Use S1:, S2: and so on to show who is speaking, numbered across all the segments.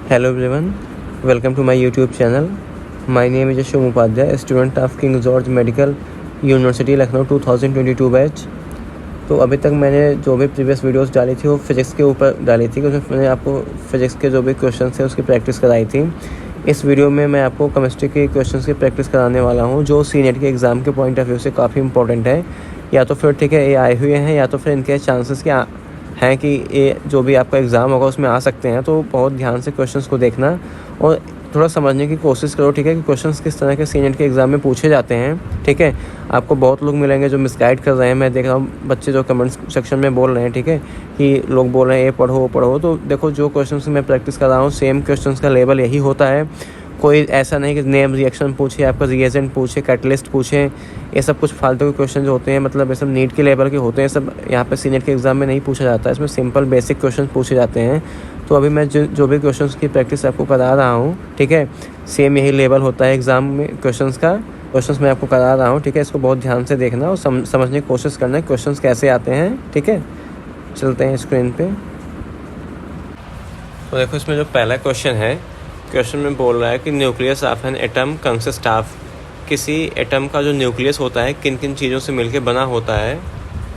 S1: Hello everyone, welcome to my YouTube channel. My name is Ashwin Upadhyay, student of King George Medical University Lucknow 2022 batch. तो अभी तक मैंने जो भी previous videos डाली थी वो फिज़िक्स के ऊपर डाली थी, क्योंकि मैंने आपको फिज़िक्स के जो भी क्वेश्चन थे उसकी प्रैक्टिस कराई थी। इस वीडियो में मैं आपको केमिस्ट्री के क्वेश्चंस की प्रैक्टिस कराने वाला हूँ, जो CNET के एग्ज़ाम के पॉइंट ऑफ व्यू से काफ़ी इंपॉर्टेंट है। या तो फिर ठीक है ये आए हुए हैं, या तो फिर इनके चांसेस क्या हैं कि ये जो भी आपका एग्ज़ाम होगा उसमें आ सकते हैं। तो बहुत ध्यान से क्वेश्चंस को देखना और थोड़ा समझने की कोशिश करो, ठीक है, कि क्वेश्चंस किस तरह के CNET के एग्ज़ाम में पूछे जाते हैं। ठीक है, आपको बहुत लोग मिलेंगे जो मिसगाइड कर रहे हैं। मैं देख रहा हूँ बच्चे जो कमेंट्स सेक्शन में बोल रहे हैं, ठीक है, कि लोग बोल रहे हैं ये पढ़ो वो पढ़ो। तो देखो, जो क्वेश्चंस मैं प्रैक्टिस कर रहा हूँ सेम क्वेश्चंस का लेवल यही होता है। कोई ऐसा नहीं कि नेम रिएक्शन पूछे, आपका रिएजेंट पूछे, कैटलिस्ट पूछे, ये सब कुछ फालतू के क्वेश्चन जो होते हैं, मतलब ये सब नीट के लेवल के होते हैं। सब यहाँ पे CNET के एग्ज़ाम में नहीं पूछा जाता है, इसमें सिंपल बेसिक क्वेश्चन पूछे जाते हैं। तो अभी मैं जो भी क्वेश्चंस की प्रैक्टिस आपको करा रहा हूँ, ठीक है, सेम यही लेवल होता है एग्ज़ाम में क्वेश्चंस का। क्वेश्चंस मैं आपको करा रहा हूँ, ठीक है, इसको बहुत ध्यान से देखना और समझने की कोशिश करना है क्वेश्चंस कैसे आते हैं। ठीक है, चलते हैं स्क्रीन पे। तो देखो, इसमें जो पहला क्वेश्चन है, क्वेश्चन में बोल रहा है कि nucleus of an atom consist of, किसी एटम का जो न्यूक्लियस होता है किन किन चीज़ों से मिलकर बना होता है।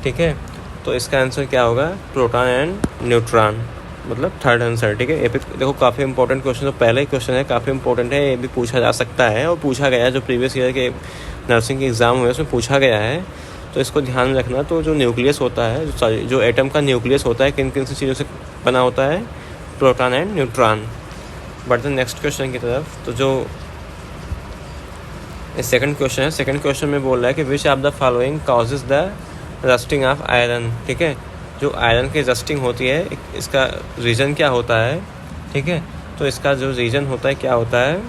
S1: ठीक है, तो इसका आंसर क्या होगा? प्रोटॉन एंड न्यूट्रॉन, मतलब थर्ड आंसर। ठीक है, ये भी देखो काफ़ी इंपॉर्टेंट क्वेश्चन, तो पहला ही क्वेश्चन है, काफ़ी इंपॉर्टेंट है, ये भी पूछा जा सकता है और पूछा गया है। जो प्रीवियस ईयर के नर्सिंग के एग्ज़ाम हुए उसमें पूछा गया है, तो इसको ध्यान में रखना। तो जो न्यूक्लियस होता है, जो एटम का न्यूक्लियस होता है किन किन सी चीज़ों से बना होता है? Proton and neutron. बढ़ते हैं नेक्स्ट क्वेश्चन की तरफ। तो जो सेकंड क्वेश्चन है, सेकंड क्वेश्चन में बोल रहा है कि which of the following causes the rusting of iron. ठीक है, जो आयरन की रस्टिंग होती है इसका रीज़न क्या होता है? ठीक है, तो इसका जो रीज़न होता है क्या होता है?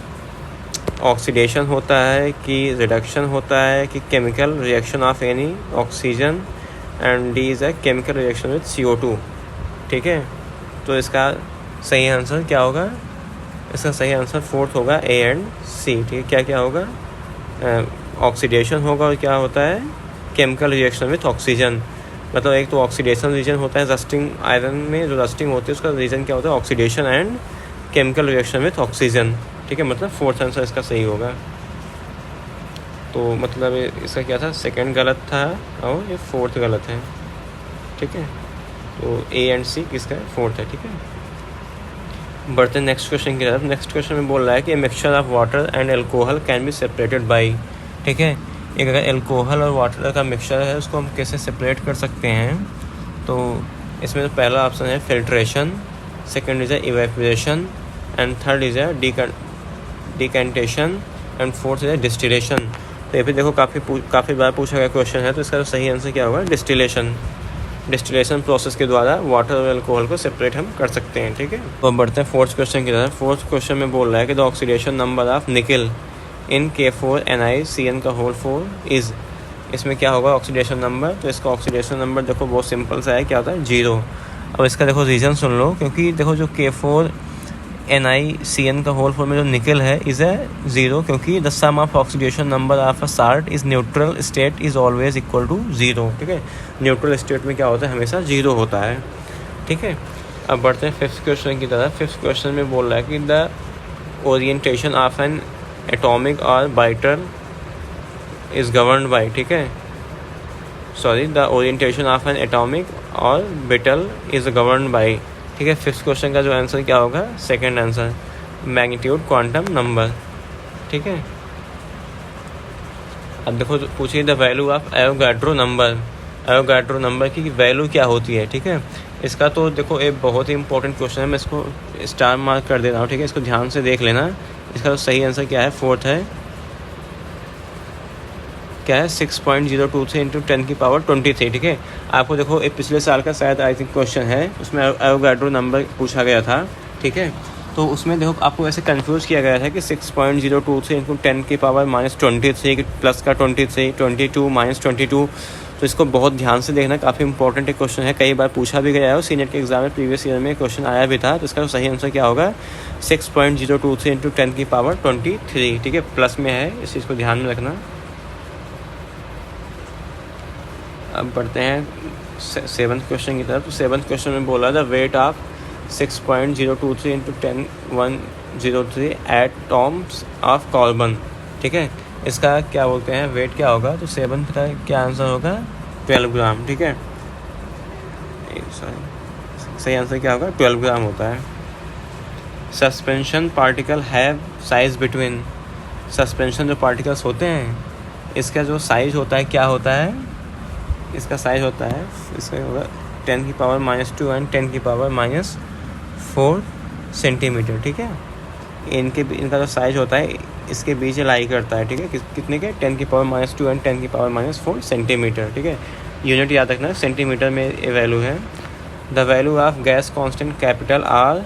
S1: ऑक्सीडेशन होता है कि रिडक्शन होता है कि chemical reaction of any oxygen, and D is a chemical reaction with CO2। ठीक है, तो इसका सही आंसर क्या होगा? इसका सही आंसर फोर्थ होगा, A एंड C। ठीक है, क्या क्या होगा? ऑक्सीडेशन होगा और क्या होता है? Chemical reaction with oxygen. मतलब एक तो ऑक्सीडेशन रीजन होता है रस्टिंग, आयरन में जो रस्टिंग होती है उसका रीज़न क्या होता है? Oxidation and chemical reaction with oxygen. ठीक है, मतलब फोर्थ आंसर इसका सही होगा। तो मतलब इसका क्या था? सेकंड गलत था और ये फोर्थ गलत है। ठीक है, तो A एंड C किसका है? फोर्थ है। ठीक है, बढ़ते हैं नेक्स्ट क्वेश्चन की तरफ। नेक्स्ट क्वेश्चन में बोल रहा है कि mixture of water and alcohol can be separated by. ठीक है, एक अगर एल्कोहल और वाटर का मिक्सचर है उसको हम कैसे सेपरेट कर सकते हैं? तो इसमें तो पहला ऑप्शन है filtration, second is evaporation, and third is decantation, and fourth is distillation. तो ये भी देखो काफ़ी बार पूछा गया क्वेश्चन है, तो इसका सही आंसर क्या होगा? डिस्टिलेशन। डिस्टिलेशन प्रोसेस के द्वारा वाटर और अल्कोहल को सेपरेट हम कर सकते हैं। ठीक है, तो अब बढ़ते हैं फोर्थ क्वेश्चन की तरफ। फोर्थ क्वेश्चन में बोल रहा है कि द ऑक्सीडेशन नंबर ऑफ निकल इन K4NiCN का होल 4 इज़। इसमें क्या होगा ऑक्सीडेशन नंबर? तो इसका ऑक्सीडेशन नंबर देखो बहुत सिंपल सा है, क्या होता है? 0। अब इसका देखो रीज़न सुन लो, क्योंकि देखो जो K4NiCN का होल 4 में जो निकल है इज़ है 0, क्योंकि the sum of oxidation number of a salt is neutral state is always equal to 0। ठीक है, न्यूट्रल स्टेट में क्या होता है? हमेशा 0 होता है। ठीक है, अब बढ़ते हैं फिफ्थ क्वेश्चन की तरफ। फिफ्थ क्वेश्चन में बोल रहा है कि the orientation of N atomic और बाइटर इज़ गवर्नड बाई। ठीक है, sorry, the orientation of N atomic और बिटल इज़ गवर्नड बाई। ठीक है, फिफ्थ क्वेश्चन का जो आंसर क्या होगा? Second answer, magnitude quantum number. ठीक है, अब देखो पूछिए the value of Avogadro number. Avogadro number की वैल्यू क्या होती है? ठीक है, इसका तो देखो एक बहुत ही इंपॉर्टेंट क्वेश्चन है, मैं इसको स्टार मार्क कर दे रहा हूँ। ठीक है, इसको ध्यान से देख लेना। इसका तो सही आंसर क्या है? फोर्थ है, क्या है? 6.023 इंटू 10 की पावर 23। ठीक है, आपको देखो एक पिछले साल का शायद आई थिंक क्वेश्चन है, उसमें एवोगाड्रो नंबर पूछा गया था। ठीक है, तो उसमें देखो आपको ऐसे कंफ्यूज किया गया था कि 6.023 इंटू 10 की पावर -23 प्लस का 23, 22 -22। तो इसको बहुत ध्यान से देखना, काफ़ी इंपॉर्टेंट एक क्वेश्चन है, कई बार पूछा भी गया है और CNET के एग्जाम में प्रीवियस ईयर में क्वेश्चन आया भी था। तो इसका सही आंसर क्या होगा? 6.023 इंटू 10 की पावर 23। ठीक है, प्लस में है, इस चीज़ को ध्यान में रखना। अब बढ़ते हैं सेवन्थ क्वेश्चन की तरफ। तो सेवन्थ क्वेश्चन में बोला the weight of 6.023 × 10⁻⁰ atoms of carbon, ठीक है। इसका क्या बोलते हैं, वेट क्या होगा, तो 7 का क्या आंसर होगा, 12 ग्राम, ठीक है। सही आंसर क्या होगा, 12 ग्राम होता है। Suspension particle have size between, suspension जो पार्टिकल्स होते हैं इसका जो साइज होता है क्या होता है, इसका साइज होता है, इसका होगा 10⁻⁻2 एंड 10⁻⁴ सेंटीमीटर, ठीक है। इनका जो साइज होता है इसके बीच लाई करता है, ठीक है, कितने के, 10⁻⁻2 एंड 10⁻⁴ सेंटीमीटर, ठीक है। यूनिट याद रखना, सेंटीमीटर में वैल्यू है। The value of gas constant capital R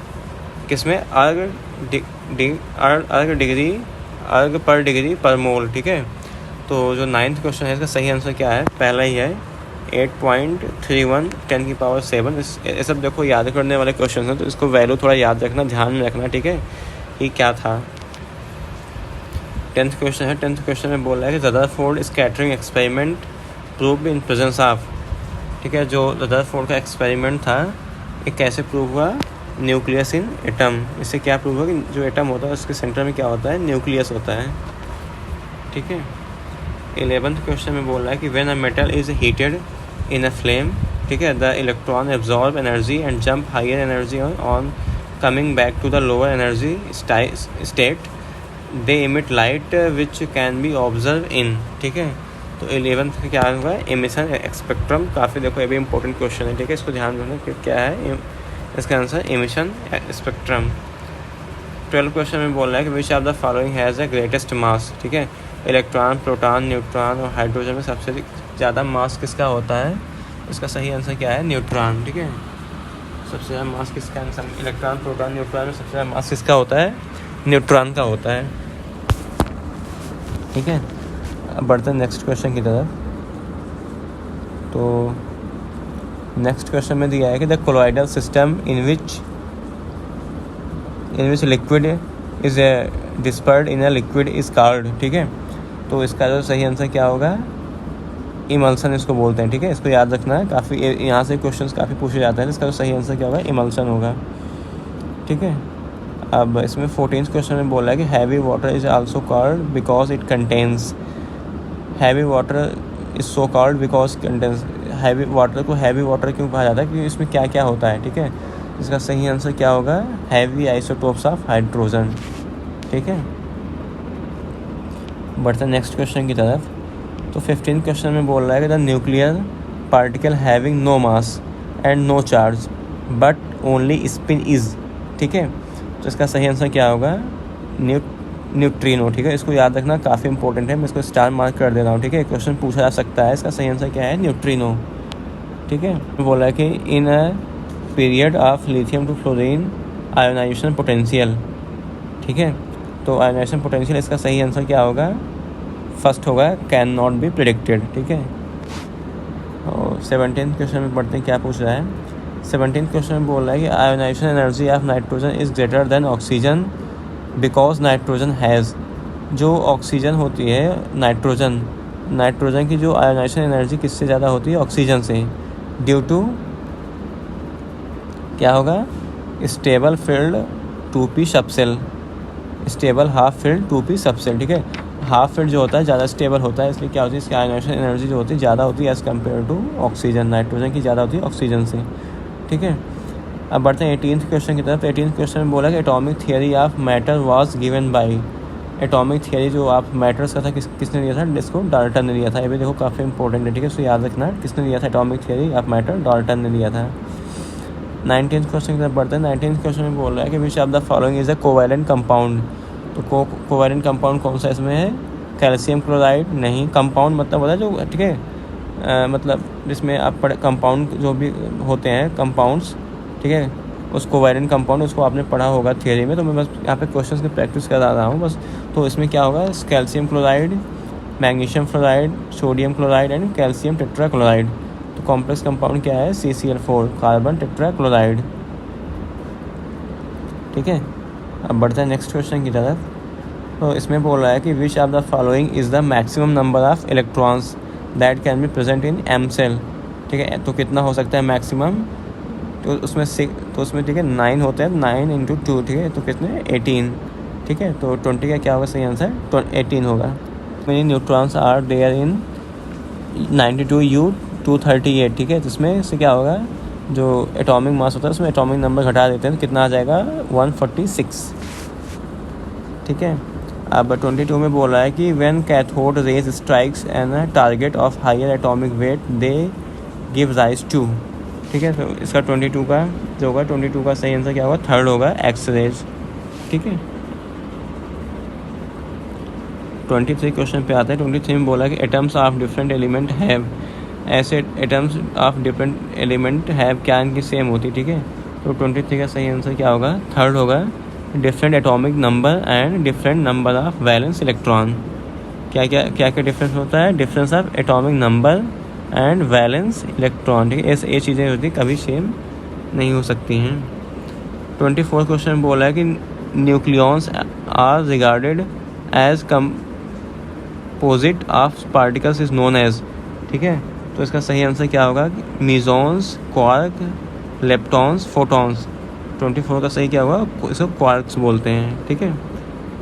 S1: किसमें, अर्ग पर डिग्री पर मोल, ठीक है। तो जो 9th क्वेश्चन है इसका सही आंसर क्या है, पहला ही है 8.31 10⁻⁷। ये सब देखो याद करने वाले क्वेश्चन हैं, तो इसको वैल्यू थोड़ा याद रखना, ध्यान में रखना, ठीक है, ये क्या था। 10th क्वेश्चन है, 10th क्वेश्चन में बोल रहा है कि Rutherford scattering experiment prove in presence of, ठीक है। जो रदरफोर्ड का एक्सपेरिमेंट था ये कैसे प्रूव हुआ, न्यूक्लियस इन एटम। इससे क्या प्रूव हुआ कि जो एटम होता है उसके सेंटर में क्या होता है, न्यूक्लियस होता है, ठीक है। 11th क्वेश्चन में बोल रहा है कि when a metal is heated in a flame, ठीक है, the electron absorb energy and jump higher energy on coming back to the lower energy state, they emit light which can be observe in, ठीक है। तो 11th का क्या हुआ, emission spectrum. काफ़ी देखो ये भी इंपॉर्टेंट क्वेश्चन है, ठीक है, इसको ध्यान रखना कि क्या है इसका answer, emission spectrum. 12th question में बोल रहा है कि which of the following has the greatest mass, ठीक है। इलेक्ट्रॉन, प्रोटॉन, न्यूट्रॉन और हाइड्रोजन में सबसे ज़्यादा मास किसका होता है, इसका सही आंसर क्या है, न्यूट्रॉन, ठीक है। सबसे ज़्यादा मास किसका आंसर, इलेक्ट्रॉन, प्रोटॉन, न्यूट्रॉन में सबसे ज़्यादा मास किसका होता है, न्यूट्रॉन का होता है, ठीक है। अब बढ़ते हैं नेक्स्ट क्वेश्चन की तरफ। तो नेक्स्ट क्वेश्चन में दिया है कि the colloidal system in which liquid is dispersed in a liquid is called, ठीक है। तो इसका जो सही आंसर क्या होगा, इमल्सन इसको बोलते हैं, ठीक है। इसको याद रखना है, काफ़ी यहाँ से क्वेश्चंस काफ़ी पूछे जाते हैं। इसका जो सही आंसर क्या होगा, इमल्सन होगा, ठीक है। अब इसमें 14th क्वेश्चन में बोला है कि heavy water is also called because it contains, heavy water is so called because contains, heavy water को हैवी वाटर क्यों कहा जाता है, क्योंकि इसमें क्या क्या होता है, ठीक है। इसका सही आंसर क्या होगा, हैवी आइसोटोप्स ऑफ हाइड्रोजन, ठीक है। बढ़ते नेक्स्ट क्वेश्चन की तरफ। तो 15th क्वेश्चन में बोल रहा है कि the nuclear particle having no mass and no charge but only spin is, ठीक है। तो इसका सही आंसर क्या होगा, न्यूट्रिनो, ठीक है। इसको याद रखना, काफ़ी इंपॉर्टेंट है, मैं इसको स्टार मार्क कर दे रहा हूँ, ठीक है। क्वेश्चन पूछा जा सकता है, इसका सही आंसर क्या है, न्यूट्रिनो, ठीक है। बोला है कि in a period of lithium to fluorine ionisation potential, ठीक है। तो आयोनाइजेशन पोटेंशियल इसका सही आंसर क्या होगा, फर्स्ट होगा कैन नॉट बी प्रेडिक्टेड, ठीक है। और 17th क्वेश्चन में पढ़ते हैं क्या पूछ रहा है। 17th क्वेश्चन में बोल रहा है कि ionization energy of nitrogen is greater than oxygen because nitrogen has, जो ऑक्सीजन होती है नाइट्रोजन की जो आयोनाइजेशन एनर्जी किससे ज़्यादा होती है, ऑक्सीजन से, ड्यू टू क्या होगा, stable field 2p subshell, stable half field 2p subshell, ठीक है। हाफ फील्ड जो होता है ज़्यादा स्टेबल होता है, इसलिए क्या होती है, इसकी आयोनाइजेशन एनर्जी जो होती है ज़्यादा होती है as compare to oxygen, nitrogen की ज़्यादा होती है ऑक्सीजन से, ठीक है। अब बढ़ते हैं 18th क्वेश्चन की तरफ। 18th क्वेश्चन में बोला कि atomic theory of matter was given by, atomic theory जो आप मैटर्स का था किसने दिया था, इसको डाल्टन ने दिया था। ये भी देखो काफ़ी इंपॉर्टेंट है, ठीक है, इसको याद रखना, किसने दिया था atomic theory of matter, Dalton ने दिया था। 19th क्वेश्चन की तरफ बढ़ते हैं। 19th क्वेश्चन में बोल रहा है कि which of the following is a covalent compound, तो कोवैलेंट कंपाउंड कौन सा इसमें है, कैल्शियम क्लोराइड नहीं, कंपाउंड मतलब होता है जो, ठीक है, मतलब जिसमें आप कंपाउंड जो भी होते हैं कंपाउंड्स, ठीक है, उस कोवैलेंट कंपाउंड उसको आपने पढ़ा होगा थियरी में, तो मैं बस यहाँ पे क्वेश्चंस की प्रैक्टिस करा रहा हूँ बस। तो इसमें क्या होगा, calcium chloride, magnesium fluoride, sodium chloride and calcium tetrachloride. तो कॉम्प्लेक्स कंपाउंड क्या है, CCl4, कार्बन टेट्राक्लोराइड, ठीक है। अब बढ़ते हैं नेक्स्ट क्वेश्चन की तरफ। तो इसमें बोल रहा है कि which of the following is the maximum number of electrons that can be present in M shell, ठीक है। तो कितना हो सकता है मैक्सिमम, तो उसमें तो उसमें ठीक है 9 होते हैं, 9 इंटू 2 ठीक है, तो कितने 18 ठीक है। तो 20 का क्या होगा सही आंसर, तो 18 होगा। Many neutrons are there in 92U238 ठीक है। तो इसमें से क्या होगा, जो एटॉमिक मास होता है उसमें एटॉमिक नंबर घटा देते हैं तो कितना आ जाएगा 146 ठीक है। अब 22 में बोल रहा है कि when cathode rays strikes an target of higher atomic weight they give rise to ठीक है। तो इसका 22 का जो होगा 22 का सही आंसर क्या होगा, थर्ड होगा एक्स रेज ठीक है। 23 क्वेश्चन पे आता है। 23 में बोला कि atoms of different element have, ऐसे atoms of different element have क्या इनकी सेम होती ठीक है। तो 23 का सही आंसर क्या होगा, थर्ड होगा different atomic number and different number of valence electron. क्या क्या डिफरेंस होता है, difference of atomic number and valence electron ठीक है। ऐसे ये चीज़ें होती कभी सेम नहीं हो सकती हैं। 24 क्वेश्चन बोला है कि nucleons are regarded as composite of particles is known as ठीक है। तो इसका सही आंसर क्या होगा, मीजॉन्स, क्वार्क, लेप्टॉन्स, फोटॉन्स। 24 का सही क्या होगा, इसको क्वार्क्स बोलते हैं ठीक है।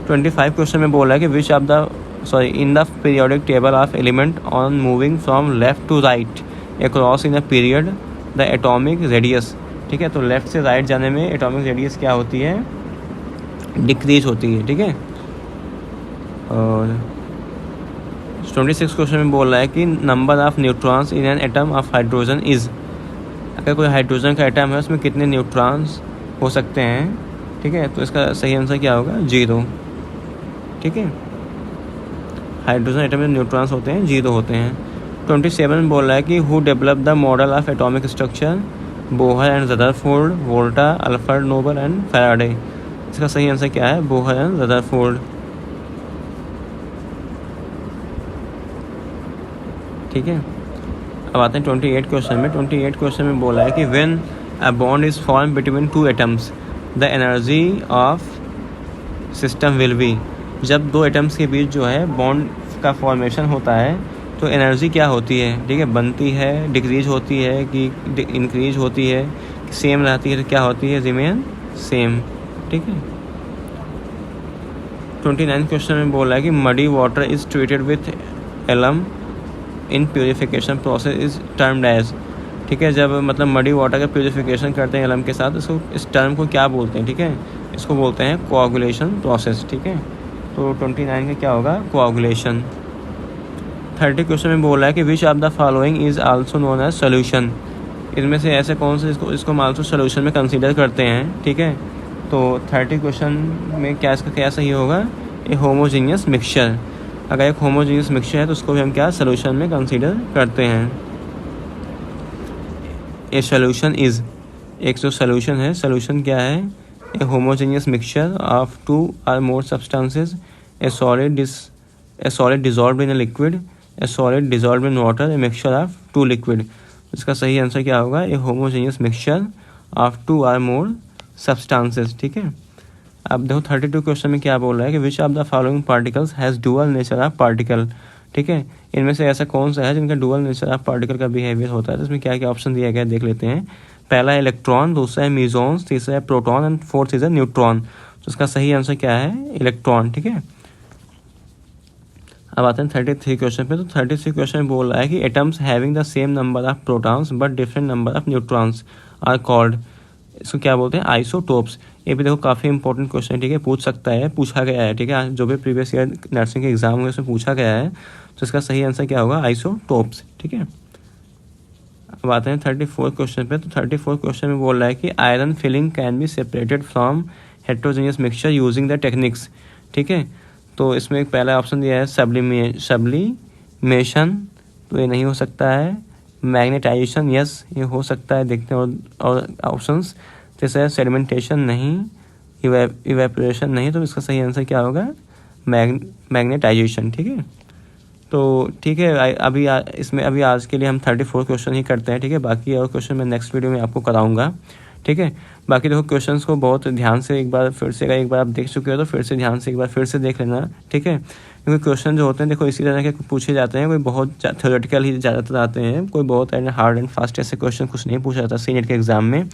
S1: 25 क्वेश्चन में बोला है कि which of the in the periodic table of element on moving from left to right across in a period the atomic radius ठीक है। तो लेफ्ट से राइट जाने में एटॉमिक रेडियस क्या होती है, डिक्रीज होती है ठीक है। और 26 क्वेश्चन में बोल रहा है कि number of neutrons in an atom of hydrogen is, अगर कोई हाइड्रोजन का एटम है उसमें कितने न्यूट्रॉन्स हो सकते हैं ठीक है। तो इसका सही आंसर क्या होगा, 0 ठीक है। हाइड्रोजन एटम में न्यूट्रॉन्स होते हैं 0 होते हैं। 27 में बोल रहा है कि who develop the model of atomic structure, Bohr and Rutherford, Volta, Alfred Nobel and Faraday. इसका सही आंसर क्या है, बोहर एंड रदरफोर्ड ठीक है। अब आते हैं 28 क्वेश्चन में। 28 क्वेश्चन में बोला है कि when a bond is form between two atoms the energy of system will be, जब दो एटम्स के बीच जो है बॉन्ड का फॉर्मेशन होता है तो एनर्जी क्या होती है ठीक है, बनती है, डिक्रीज होती है कि इंक्रीज होती है, सेम रहती है, तो क्या होती है, रिमेन सेम ठीक है। 29 क्वेश्चन में बोला है कि muddy water is treated with alum in purification process is termed as ठीक है। जब मतलब मडी वाटर का प्योरीफिकेशन करते हैं एलम के साथ, इसको इस टर्म को क्या बोलते हैं ठीक है, इसको बोलते हैं कोआगुलेशन प्रोसेस ठीक है। तो 29 का क्या होगा, कोआगुलेशन। 30 क्वेश्चन में बोला है कि which of the following is also known as solution, इनमें से ऐसे कौन से इसको हम आल्सो सोल्यूशन में कंसीडर करते हैं ठीक है। तो 30 क्वेश्चन में क्या इसका क्या सही होगा, ए होमोजीनियस मिक्सचर। अगर एक होमोजीनियस मिक्सचर है तो उसको भी हम क्या सोल्यूशन में कंसीडर करते हैं। ए सोल्यूशन इज़, एक जो सोल्यूशन है, सोल्यूशन क्या है, a homogeneous mixture of 2 or more substances, a solid dissolved in a liquid, a solid dissolved in water, a mixture of 2 liquid। इसका सही आंसर क्या होगा, a homogeneous mixture of 2 or more substances ठीक है। अब देखो 32 क्वेश्चन में क्या बोल रहा है कि which of the following particles has dual nature of particle ठीक है। इनमें से ऐसा कौन सा है जिनका डुअल नेचर ऑफ पार्टिकल का बिहेवियर होता है। तो इसमें क्या क्या ऑप्शन दिया गया है देख लेते हैं। पहला है इलेक्ट्रॉन, दूसरा है म्यूजॉन्स, तीसरा है प्रोटॉन एंड फोर्थ इज है न्यूट्रॉन। तो इसका सही आंसर क्या है, इलेक्ट्रॉन ठीक है। अब आते हैं 33 क्वेश्चन पे। तो 33 क्वेश्चन में बोल रहा है कि atoms having the same number of protons but different number of neutrons are called, इसको क्या बोलते हैं, आइसोटोप्स। ये भी देखो काफ़ी इंपॉर्टेंट क्वेश्चन है ठीक है, पूछ सकता है, पूछा गया है ठीक है, जो भी प्रीवियस ईयर नर्सिंग के एग्जाम हुए उसमें पूछा गया है। तो इसका सही आंसर क्या होगा, आइसोटोप्स ठीक है। अब आते हैं 34 क्वेश्चन पे। तो 34 क्वेश्चन में बोल रहा है कि iron filling can be separated from heterogeneous mixture using the techniques ठीक है। तो इसमें एक पहला ऑप्शन दिया है सब्लिमेशन, तो ये नहीं हो सकता है। मैग्नेटाइजेशन, यस ये हो सकता है, देखते हैं और ऑप्शंस। जैसे सेडिमेंटेशन नहीं, इवेपोरेशन नहीं, तो इसका सही आंसर क्या होगा, मैग्नेटाइजेशन ठीक है। तो ठीक है, अभी आज के लिए हम 34 क्वेश्चन ही करते हैं ठीक है। बाकी और क्वेश्चन मैं नेक्स्ट वीडियो में आपको कराऊंगा ठीक है। बाकी देखो क्वेश्चंस को बहुत ध्यान से एक बार फिर से, अगर एक बार आप देख चुके हो तो फिर से ध्यान से एक बार फिर से देख लेना ठीक है। क्योंकि क्वेश्चन जो होते हैं देखो इसी तरह के पूछे जाते हैं, कोई बहुत थ्योरेटिकल ही ज़्यादातर आते हैं, कोई बहुत हार्ड एंड फास्ट ऐसे क्वेश्चन कुछ नहीं पूछा जाता सीनेट के एग्ज़ाम में।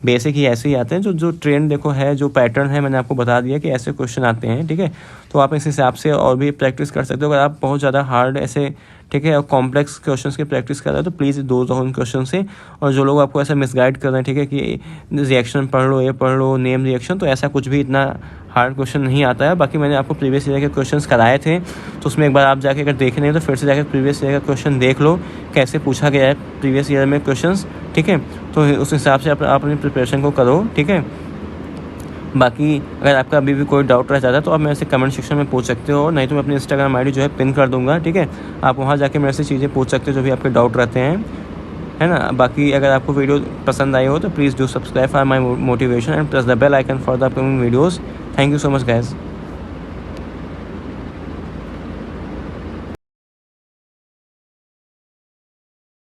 S1: बेसिक ही ऐसे ही आते हैं, जो ट्रेंड देखो है, जो पैटर्न है मैंने आपको बता दिया कि ऐसे क्वेश्चन आते हैं, ठीक है। तो आप इस हिसाब से और भी प्रैक्टिस कर सकते हो। अगर आप बहुत ज़्यादा हार्ड ऐसे, ठीक है, और कॉम्प्लेक्स क्वेश्चंस की प्रैक्टिस कर रहे हो तो प्लीज़ दूर रहो उन क्वेश्चन से। और जो लोग आपको ऐसा मिसगाइड कर रहे हैं, ठीक है, कि रिएक्शन पढ़ लो, ये पढ़ लो, नेम रिएक्शन, तो ऐसा कुछ भी इतना हार्ड क्वेश्चन नहीं आता है। बाकी मैंने आपको प्रीवियस ईयर के क्वेश्चंस कराए थे, तो उसमें एक बार आप जाके अगर देखने हैं तो फिर से जाकर प्रीवियस ईयर का क्वेश्चन देख लो, कैसे पूछा गया है प्रीवियस ईयर में क्वेश्चंस, ठीक है। तो उस हिसाब से आप अपनी प्रिपरेशन को करो, ठीक है। बाकी अगर आपका अभी भी कोई डाउट रह जाता है तो आप मेरे से कमेंट सेक्शन में पूछ सकते हो, नहीं तो मैं अपनी इंस्टाग्राम आईडी जो है पिन कर दूंगा, ठीक है। आप वहाँ जाके मेरे से चीज़ें पूछ सकते हो जो भी आपके डाउट रहते हैं, है ना। बाकी अगर आपको वीडियो पसंद आई हो तो please do subscribe for my motivation and press the bell icon for the upcoming videos. Thank you so much guys.